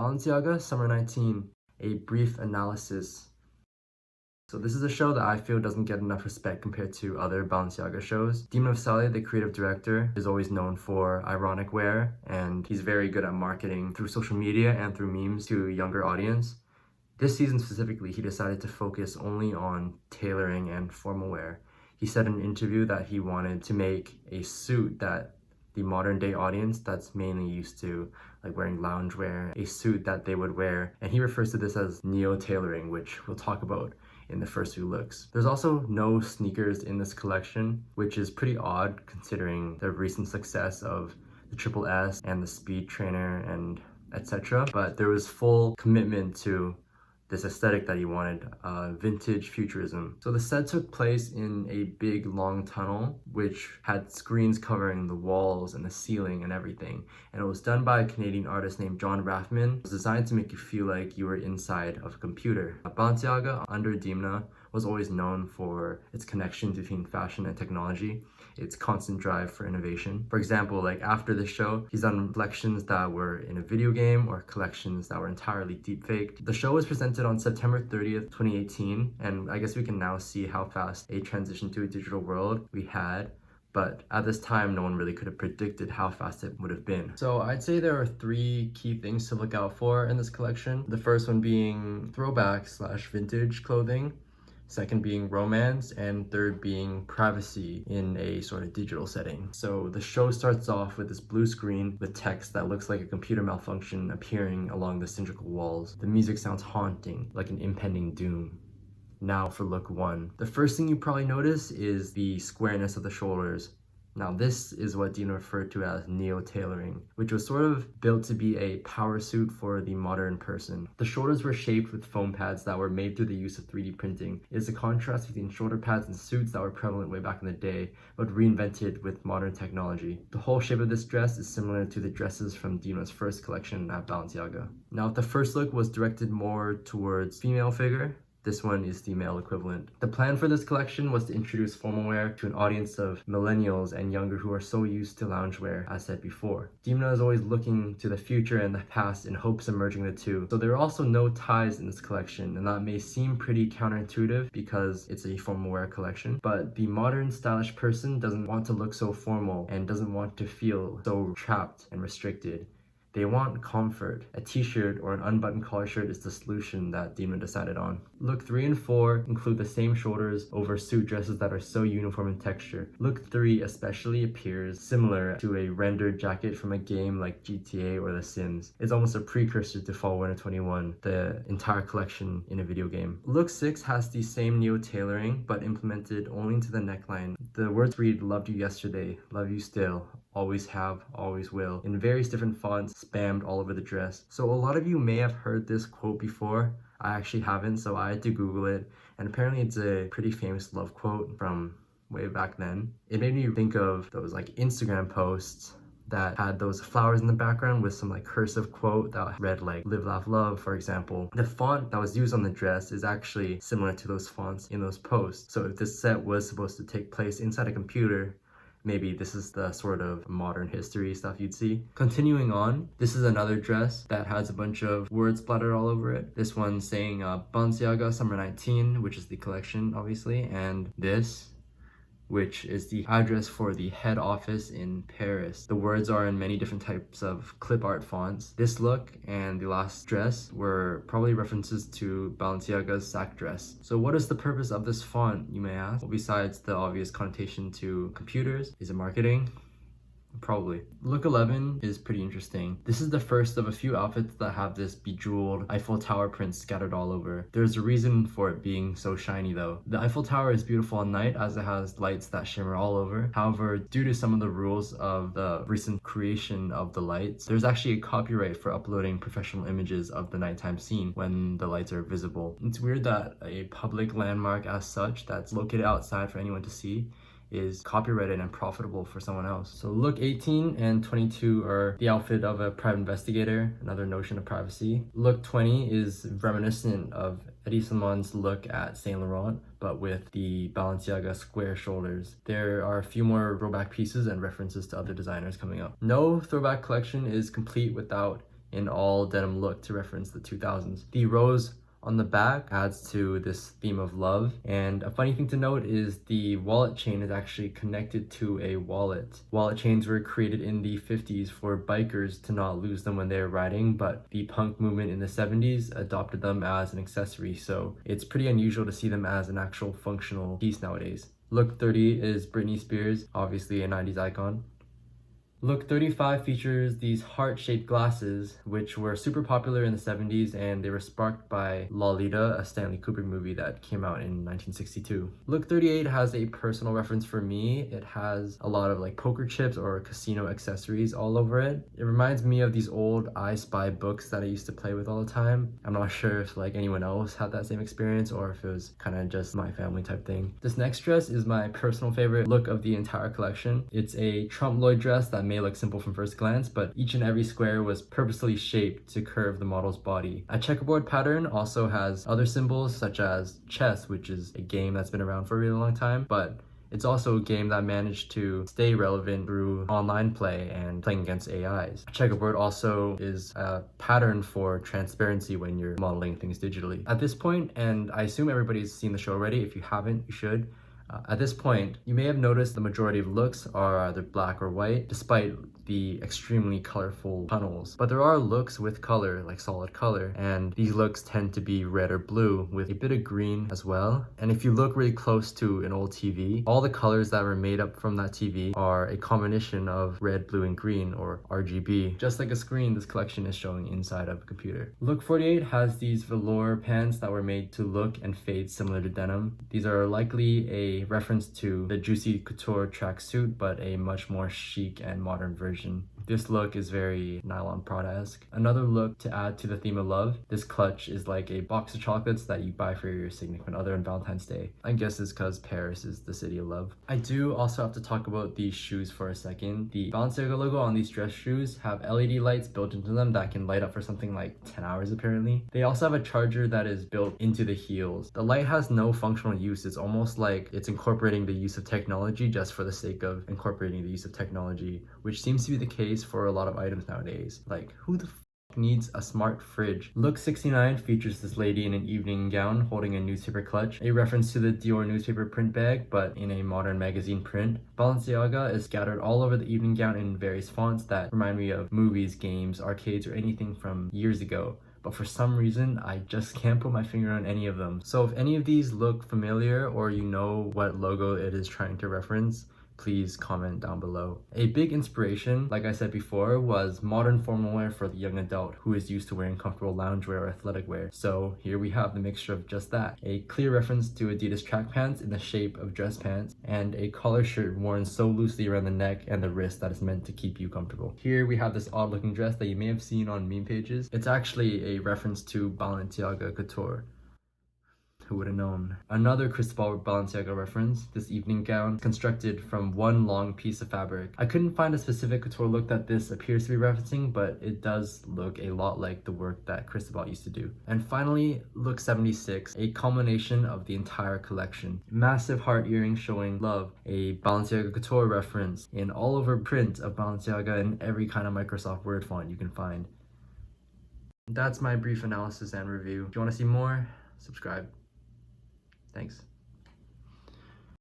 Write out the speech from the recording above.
Balenciaga Summer 19, a brief analysis. So this is a show that I feel doesn't get enough respect compared to other Balenciaga shows. Demna, the creative director, is always known for ironic wear, and he's very good at marketing through social media and through memes to a younger audience. This season specifically, he decided to focus only on tailoring and formal wear. He said in an interview that he wanted to make a suit that the modern day audience that's mainly used to like wearing loungewear, a suit that they would wear, and he refers to this as neo-tailoring, which we'll talk about in the first few looks. There's also no sneakers in this collection, which is pretty odd considering the recent success of the Triple S and the Speed Trainer and etc. But there was full commitment to this aesthetic that he wanted, vintage futurism. So the set took place in a big long tunnel which had screens covering the walls and the ceiling and everything, and it was done by a Canadian artist named John Rathman. It was designed to make you feel like you were inside of a computer. Balenciaga, under Demna, was always known for its connection between fashion and technology, its constant drive for innovation. For example, like after this show, he's done collections that were in a video game or collections that were entirely deepfaked. The show was presented on September 30th, 2018, and I guess we can now see how fast a transition to a digital world we had. But at this time, no one really could have predicted how fast it would have been. So I'd say there are three key things to look out for in this collection. The first one being throwback / vintage clothing. Second being romance, and third being privacy in a sort of digital setting. So the show starts off with this blue screen with text that looks like a computer malfunction appearing along the cylindrical walls. The music sounds haunting, like an impending doom. Now for look one. The first thing you probably notice is the squareness of the shoulders. Now this is what Demna referred to as neo-tailoring, which was sort of built to be a power suit for the modern person. The shoulders were shaped with foam pads that were made through the use of 3D printing. It is a contrast between shoulder pads and suits that were prevalent way back in the day, but reinvented with modern technology. The whole shape of this dress is similar to the dresses from Demna's first collection at Balenciaga. Now if the first look was directed more towards female figure, this one is the male equivalent. The plan for this collection was to introduce formal wear to an audience of millennials and younger who are so used to loungewear, as said before. Demna is always looking to the future and the past in hopes of merging the two. So there are also no ties in this collection, and that may seem pretty counterintuitive because it's a formal wear collection. But the modern stylish person doesn't want to look so formal and doesn't want to feel so trapped and restricted. They want comfort. A t-shirt or an unbuttoned collar shirt is the solution that Demna decided on. Look 3 and 4 include the same shoulders over suit dresses that are so uniform in texture. Look 3 especially appears similar to a rendered jacket from a game like GTA or The Sims. It's almost a precursor to Fall Winter 21, the entire collection in a video game. Look 6 has the same neo-tailoring, but implemented only into the neckline. The words read, "Loved you yesterday, love you still, always have, always will," in various different fonts spammed all over the dress. So a lot of you may have heard this quote before. I actually haven't, so I had to Google it, and apparently it's a pretty famous love quote from way back then. It made me think of those like Instagram posts that had those flowers in the background with some like cursive quote that read like "live, laugh, love," for example. The font that was used on the dress is actually similar to those fonts in those posts. So if this set was supposed to take place inside a computer, maybe this is the sort of modern history stuff you'd see. Continuing on, this is another dress that has a bunch of words splattered all over it. This one saying Balenciaga Summer 19, which is the collection obviously, and this, which is the address for the head office in Paris. The words are in many different types of clip art fonts. This look and the last dress were probably references to Balenciaga's sack dress. So what is the purpose of this font, you may ask? Well, besides the obvious connotation to computers, is it marketing? Probably. Look 11 is pretty interesting. This is the first of a few outfits that have this bejeweled Eiffel Tower print scattered all over. There's a reason for it being so shiny though. The Eiffel Tower is beautiful at night as it has lights that shimmer all over. However, due to some of the rules of the recent creation of the lights, there's actually a copyright for uploading professional images of the nighttime scene when the lights are visible. It's weird that a public landmark as such that's located outside for anyone to see is copyrighted and profitable for someone else. So look 18 and 22 are the outfit of a private investigator, another notion of privacy. Look 20 is reminiscent of Eddie Salmon's look at Saint Laurent, but with the Balenciaga square shoulders. There are a few more throwback pieces and references to other designers coming up. No throwback collection is complete without in all denim look to reference the 2000s. The rose on the back adds to this theme of love, and a funny thing to note is the wallet chain is actually connected to a wallet. Wallet chains were created in the 50s for bikers to not lose them when they were riding, but the punk movement in the 70s adopted them as an accessory, so it's pretty unusual to see them as an actual functional piece nowadays. Look 30 is Britney Spears, obviously a 90s icon. Look 35 features these heart-shaped glasses, which were super popular in the 70s, and they were sparked by Lolita, a Stanley Kubrick movie that came out in 1962. Look 38 has a personal reference for me. It has a lot of like poker chips or casino accessories all over it. It reminds me of these old I Spy books that I used to play with all the time. I'm not sure if like anyone else had that same experience or if it was kind of just my family type thing. This next dress is my personal favorite look of the entire collection. It's a Trump Lloyd dress that may look simple from first glance, but each and every square was purposely shaped to curve the model's body. A checkerboard pattern also has other symbols such as chess, which is a game that's been around for a really long time, but it's also a game that managed to stay relevant through online play and playing against AIs. A checkerboard also is a pattern for transparency when you're modeling things digitally. At this point, and I assume everybody's seen the show already, if you haven't, you should. At this point, you may have noticed the majority of looks are either black or white, despite the extremely colorful tunnels. But there are looks with color, like solid color, and these looks tend to be red or blue with a bit of green as well. And if you look really close to an old TV, all the colors that were made up from that TV are a combination of red, blue, and green, or RGB. Just like a screen, this collection is showing inside of a computer. Look 48 has these velour pants that were made to look and fade similar to denim. These are likely a reference to the Juicy Couture tracksuit, but a much more chic and modern version. This look is very nylon Prada-esque. Another look to add to the theme of love, this clutch is like a box of chocolates that you buy for your significant other on Valentine's Day. I guess it's because Paris is the city of love. I do also have to talk about these shoes for a second. The Balenciaga logo on these dress shoes have LED lights built into them that can light up for something like 10 hours apparently. They also have a charger that is built into the heels. The light has no functional use. It's almost like it's incorporating the use of technology just for the sake of incorporating the use of technology, which seems to be the case for a lot of items nowadays. Like, who the needs a smart fridge? Look 69 features this lady in an evening gown holding a newspaper clutch, a reference to the Dior newspaper print bag, but in a modern magazine print. Balenciaga is scattered all over the evening gown in various fonts that remind me of movies, games, arcades, or anything from years ago. But for some reason, I just can't put my finger on any of them. So if any of these look familiar or you know what logo it is trying to reference, please comment down below. A big inspiration, like I said before, was modern formal wear for the young adult who is used to wearing comfortable loungewear or athletic wear. So here we have the mixture of just that. A clear reference to Adidas track pants in the shape of dress pants, and a collar shirt worn so loosely around the neck and the wrist that is meant to keep you comfortable. Here we have this odd looking dress that you may have seen on meme pages. It's actually a reference to Balenciaga Couture. Who would have known? Another Cristobal Balenciaga reference, this evening gown constructed from one long piece of fabric. I couldn't find a specific couture look that this appears to be referencing, but it does look a lot like the work that Cristobal used to do. And finally, look 76, a culmination of the entire collection. Massive heart earrings showing love, a Balenciaga Couture reference, in all over print of Balenciaga in every kind of Microsoft Word font you can find. That's my brief analysis and review. If you want to see more, subscribe. Thanks.